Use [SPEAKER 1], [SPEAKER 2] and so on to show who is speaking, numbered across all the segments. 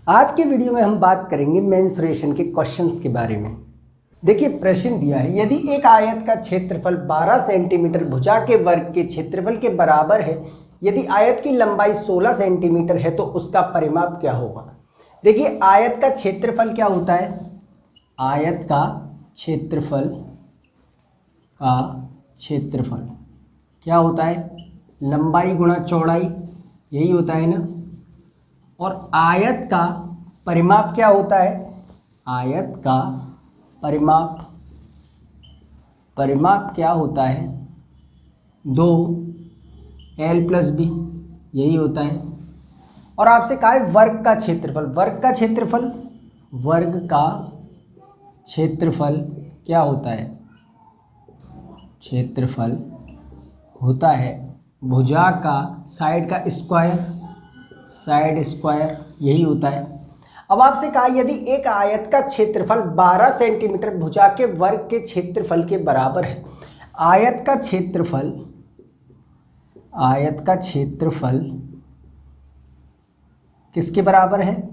[SPEAKER 1] आज के वीडियो में हम बात करेंगे मेंसुरेशन के क्वेश्चंस के बारे में। देखिए प्रश्न दिया है, यदि एक आयत का क्षेत्रफल 12 सेंटीमीटर भुजा के वर्ग के क्षेत्रफल के बराबर है, यदि आयत की लंबाई 16 सेंटीमीटर है तो उसका परिमाप क्या होगा। देखिए आयत का क्षेत्रफल क्या होता है, आयत का क्षेत्रफल क्या होता है, लंबाई गुणा चौड़ाई, यही होता है ना। और आयत का परिमाप क्या होता है, आयत का परिमाप क्या होता है, 2l+b, यही होता है। और आपसे कहा है वर्ग का क्षेत्रफल क्या होता है, क्षेत्रफल होता है भुजा का साइड स्क्वायर, यही होता है। अब आपसे कहा यदि एक आयत का क्षेत्रफल 12 सेंटीमीटर भुजा के वर्ग के क्षेत्रफल के बराबर है, आयत का क्षेत्रफल किसके बराबर है,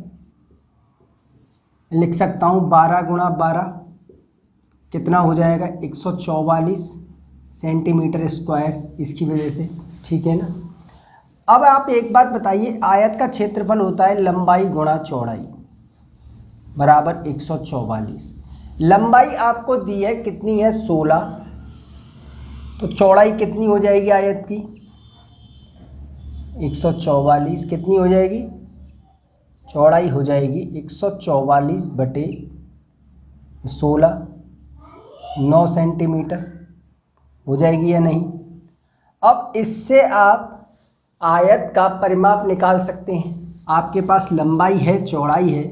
[SPEAKER 1] लिख सकता हूँ 12 गुणा 12 कितना हो जाएगा, 144 सेंटीमीटर स्क्वायर, इसकी वजह से, ठीक है ना। अब आप एक बात बताइए, आयत का क्षेत्रफल होता है लंबाई गुणा चौड़ाई बराबर 144। लंबाई आपको दी है कितनी है, 16, तो चौड़ाई कितनी हो जाएगी आयत की, 144 कितनी हो जाएगी, चौड़ाई हो जाएगी 144/16, 9 सेंटीमीटर हो जाएगी या नहीं। अब इससे आप आयत का परिमाप निकाल सकते हैं। आपके पास लंबाई है चौड़ाई है,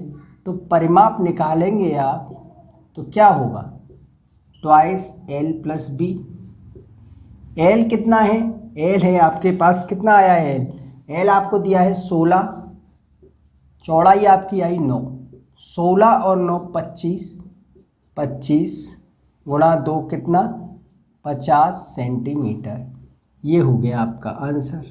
[SPEAKER 1] तो परिमाप निकालेंगे आप तो क्या होगा, 2l+b। l कितना है, l है आपके पास, कितना आया है l आपको दिया है 16, चौड़ाई आपकी आई 9, 16 और 9 25 गुणा 2 कितना, 50 सेंटीमीटर। ये हो गया आपका आंसर।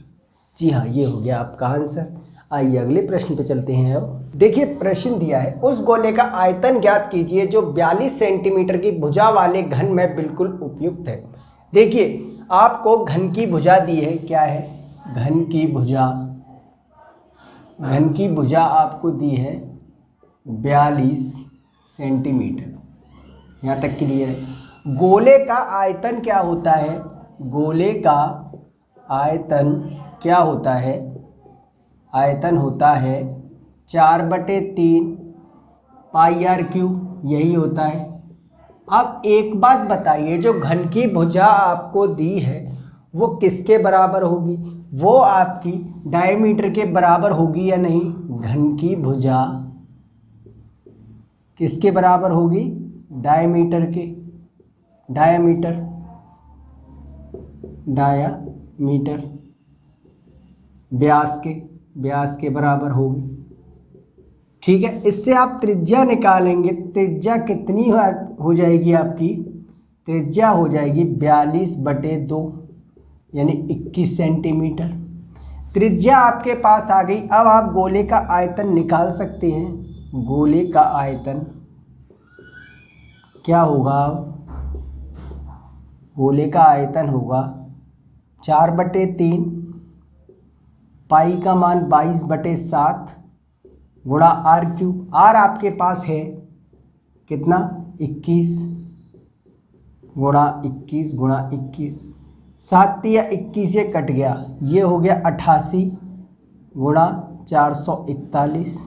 [SPEAKER 1] जी हाँ, ये हो गया आपका आंसर। आइए अगले प्रश्न पे चलते हैं। अब देखिए प्रश्न दिया है, उस गोले का आयतन ज्ञात कीजिए जो 42 सेंटीमीटर की भुजा वाले घन में बिल्कुल उपयुक्त है। देखिए आपको घन की भुजा दी है, क्या है, घन की भुजा आपको दी है 42 सेंटीमीटर, यहाँ तक क्लियर है। गोले का आयतन क्या होता है, गोले का आयतन क्या होता है, आयतन होता है 4/3 πr³, यही होता है। अब एक बात बताइए, जो घन की भुजा आपको दी है वो किसके बराबर होगी, वो आपकी डायमीटर के बराबर होगी या नहीं। घन की भुजा किसके बराबर होगी, डायमीटर के, डायमीटर व्यास के बराबर होगी, ठीक है। इससे आप त्रिज्या निकालेंगे, त्रिज्या कितनी हो जाएगी आपकी, त्रिज्या हो जाएगी 42/2 यानी 21 सेंटीमीटर। त्रिज्या आपके पास आ गई। अब आप गोले का आयतन निकाल सकते हैं। गोले का आयतन क्या होगा, गोले का आयतन होगा 4/3, पाई का मान 22/7 गुणा r³। r आपके पास है कितना, 21 गुणा 21, 7 या 21 ये कट गया, ये हो गया 88 गुणा 441।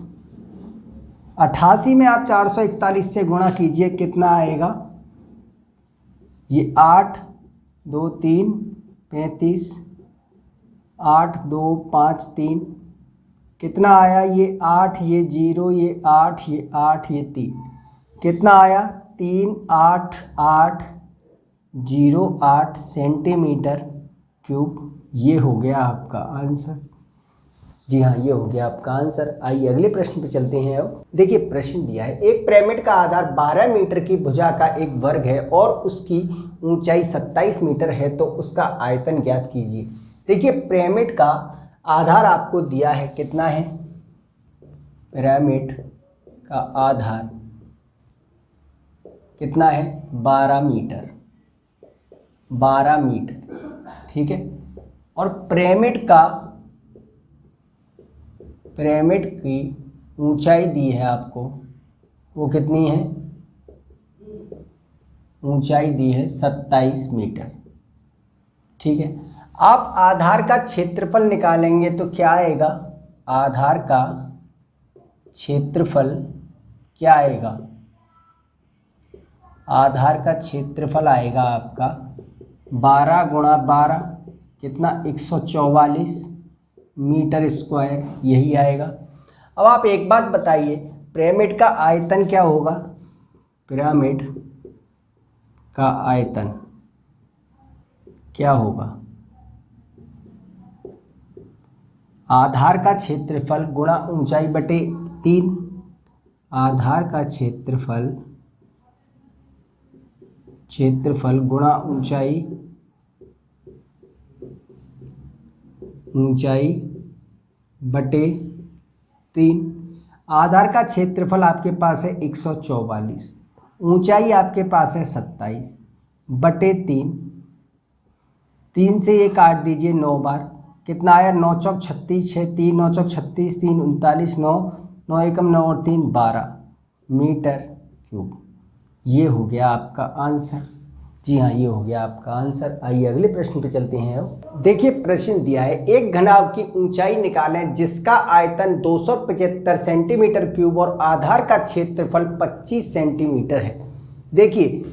[SPEAKER 1] 88 में आप 441 से गुणा कीजिए, कितना आएगा, ये 8 2 3 35, 8 2 5 3, कितना आया, ये 8 ये 0 ये 8 ये 8 ये 3, कितना आया 3808 सेंटीमीटर क्यूब। ये हो गया आपका आंसर। जी हाँ, ये हो गया आपका आंसर। आइए अगले प्रश्न पे चलते हैं। अब देखिए प्रश्न दिया है, एक पिरामिड का आधार 12 मीटर की भुजा का एक वर्ग है और उसकी ऊंचाई 27 मीटर है, तो उसका आयतन ज्ञात कीजिए। देखिए पिरामिड का आधार आपको दिया है, कितना है, पिरामिड का आधार कितना है? 12 मीटर, 12 मीटर, ठीक है। और पिरामिड की ऊंचाई दी है आपको, वो कितनी है? ऊंचाई दी है 27 मीटर, ठीक है। आप आधार का क्षेत्रफल निकालेंगे तो क्या आएगा? आधार का क्षेत्रफल क्या आएगा? आधार का क्षेत्रफल आएगा आपका 12 गुणा 12 कितना? 144 मीटर स्क्वायर, यही आएगा। अब आप एक बात बताइए, पिरामिड का आयतन क्या होगा? पिरामिड का आयतन क्या होगा? आधार का क्षेत्रफल गुणा ऊंचाई बटे 3। आधार का क्षेत्रफल गुणा ऊंचाई बटे 3। आधार का क्षेत्रफल आपके पास है 144, ऊंचाई आपके पास है 27 बटे 3। 3 से ये काट दीजिए 9 बार, कितना आया? 9 चौक 36, 6 3 9 चौक 36, 3 39, 9 9 एकम 9 और 3 12 मीटर क्यूब। ये हो गया आपका आंसर। जी हाँ, ये हो गया आपका आंसर। आइए अगले प्रश्न पे चलते हैं। अब देखिए प्रश्न दिया है, एक घनाभ की ऊंचाई निकालें जिसका आयतन 275 सेंटीमीटर क्यूब और आधार का क्षेत्रफल 25 सेंटीमीटर है। देखिए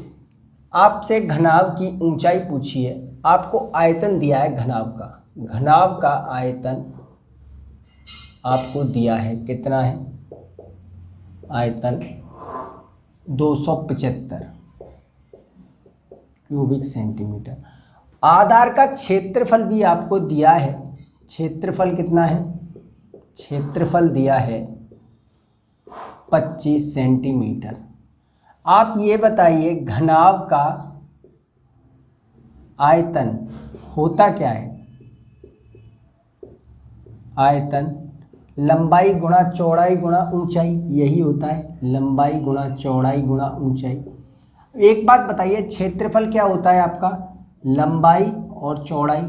[SPEAKER 1] आपसे घनाभ की ऊंचाई पूछी है, आपको आयतन दिया है घनाभ का आयतन आपको दिया है, कितना है? आयतन 275 क्यूबिक सेंटीमीटर। आधार का क्षेत्रफल भी आपको दिया है, क्षेत्रफल कितना है? क्षेत्रफल दिया है 25 सेंटीमीटर। आप ये बताइए घनाभ का आयतन होता क्या है? आयतन लंबाई गुणा चौड़ाई गुणा ऊंचाई, यही होता है, लंबाई गुणा चौड़ाई गुणा ऊंचाई। एक बात बताइए, क्षेत्रफल क्या होता है आपका? लंबाई और चौड़ाई,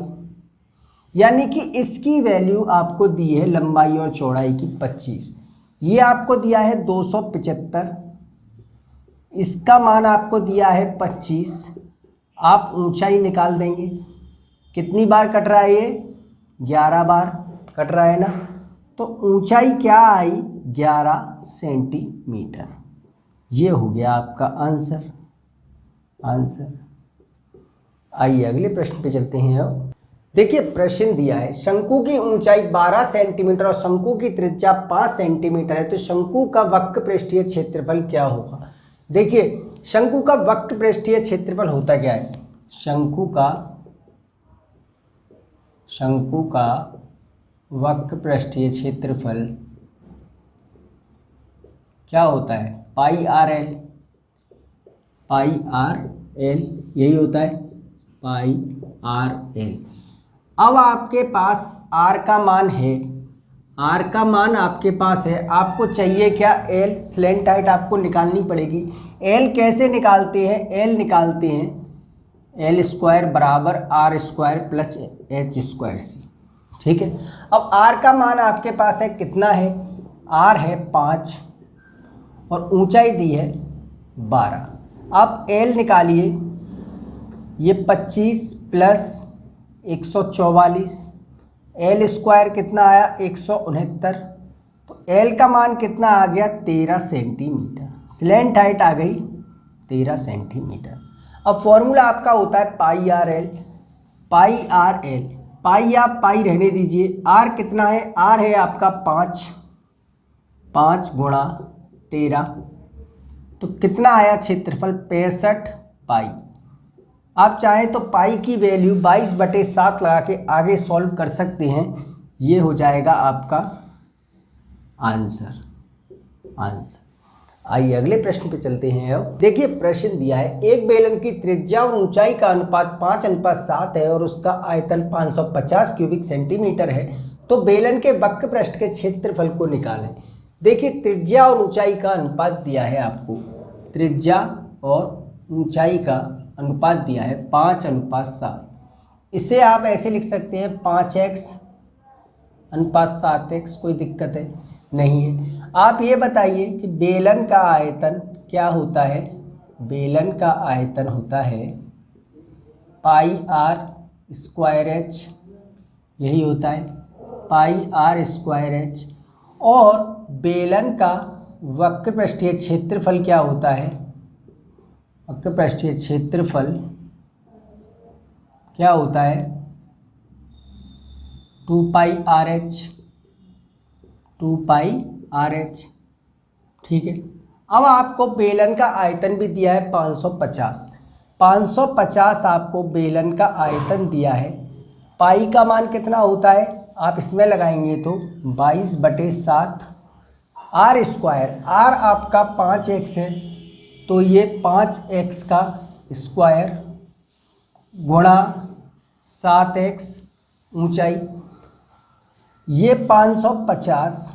[SPEAKER 1] यानी कि इसकी वैल्यू आपको दी है लंबाई और चौड़ाई की 25, ये आपको दिया है 275, इसका मान आपको दिया है 25। आप ऊंचाई निकाल देंगे, कितनी बार कट रहा है? ये 11 बार कट रहा है ना, तो ऊंचाई क्या आई? 11 सेंटीमीटर। ये हो गया आपका आंसर। आइए अगले प्रश्न पे चलते हैं। अब देखिए प्रश्न दिया है, शंकु की ऊंचाई 12 सेंटीमीटर और शंकु की त्रिज्या 5 सेंटीमीटर है, तो शंकु का वक्र पृष्ठीय क्षेत्रफल क्या होगा? देखिए शंकु का वक्र पृष्ठीय क्षेत्रफल होता क्या है? शंकु का वक्र पृष्ठीय क्षेत्रफल क्या होता है? पाई आर एल, यही होता है, पाई आर एल। अब आपके पास आर का मान है, आर का मान आपके पास है, आपको चाहिए क्या? एल। स्लैंट हाइट आपको निकालनी पड़ेगी। एल कैसे निकालते हैं? एल निकालते हैं एल स्क्वायर बराबर R square plus H square से, ठीक है। अब आर का मान आपके पास है, कितना है? आर है 5 और ऊंचाई दी है 12। आप एल निकालिए, ये 25 प्लस 144, एल स्क्वायर कितना आया? 169, तो एल का मान कितना आ गया? 13 सेंटीमीटर। स्लैंट हाइट आ गई 13 सेंटीमीटर। अब फॉर्मूला आपका होता है पाई आर एल। पाई आप पाई रहने दीजिए, आर कितना है? आर है आपका 5 गुणा 13, तो कितना आया क्षेत्रफल? 65 पाई। आप चाहें तो पाई की वैल्यू 22/7 लगा के आगे सॉल्व कर सकते हैं, ये हो जाएगा आपका आंसर। आइए अगले प्रश्न पे चलते हैं। अब देखिए प्रश्न दिया है, एक बेलन की त्रिज्या और ऊंचाई का अनुपात 5:7 है और उसका आयतन 550 क्यूबिक सेंटीमीटर है, तो बेलन के वक्र पृष्ठ के क्षेत्रफल को निकालें। देखिए त्रिज्या और ऊंचाई का अनुपात दिया है आपको, त्रिज्या और ऊंचाई का अनुपात दिया है 5:7। इसे आप ऐसे लिख सकते हैं 5x/7x, कोई दिक्कत है नहीं है। आप ये बताइए कि बेलन का आयतन क्या होता है? बेलन का आयतन होता है πr²h, यही होता है πr²h। और बेलन का वक्र पृष्ठीय क्षेत्रफल क्या होता है? वक्र पृष्ठीय क्षेत्रफल क्या होता है? 2πrh, 2πrh। ठीक है। अब आपको बेलन का आयतन भी दिया है 550। 550 आपको बेलन का आयतन दिया है। पाई का मान कितना होता है? आप इसमें लगाएंगे तो 22/7 r²। r आपका 5x है, तो ये 5x का स्क्वायर गुणा 7x ऊंचाई। ये 550,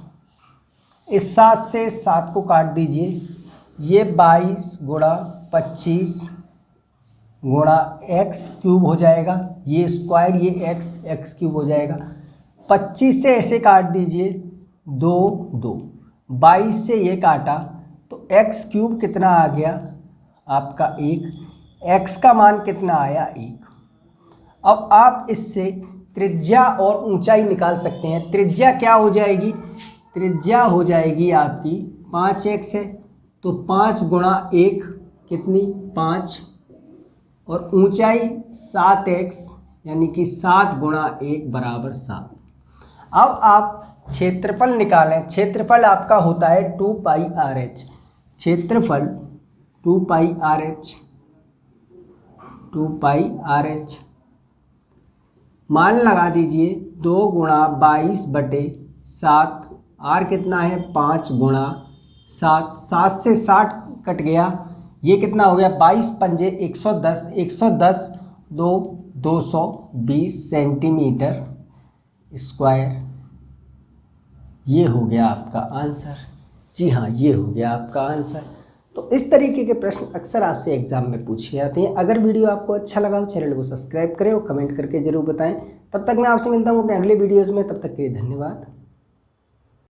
[SPEAKER 1] इस 7 से 7 को काट दीजिए, ये 22 गुणा 25 गुणा x³ हो जाएगा। ये स्क्वायर, ये x³ हो जाएगा। 25 से ऐसे काट दीजिए, 2 2, 22 से ये काटा तो x³ कितना आ गया आपका 1, x का मान कितना आया 1। अब आप इससे त्रिज्या और ऊंचाई निकाल सकते हैं। त्रिज्या क्या हो जाएगी? त्रिज्या हो जाएगी आपकी 5x है, तो 5 गुणा 1 कितनी 5, और ऊंचाई 7x यानी कि 7 गुणा 1 बराबर 7। अब आप क्षेत्रफल निकालें। क्षेत्रफल आपका होता है 2πrh। क्षेत्रफल 2πrh, 2πrh मान लगा दीजिए 2 गुणा 22/7। r कितना है 5 गुणा 7, 7 से 60 कट गया, ये कितना हो गया 22 पंजे 110, 110 2 220 सेंटीमीटर स्क्वायर। ये हो गया आपका आंसर। जी हाँ, ये हो गया आपका आंसर। तो इस तरीके के प्रश्न अक्सर आपसे एग्जाम में पूछे जाते हैं। अगर वीडियो आपको अच्छा लगा हो चैनल को सब्सक्राइब करें और कमेंट करके जरूर बताएं। तब तक मैं आपसे मिलता हूँ अपने अगले वीडियोज़ में। तब तक के लिए धन्यवाद।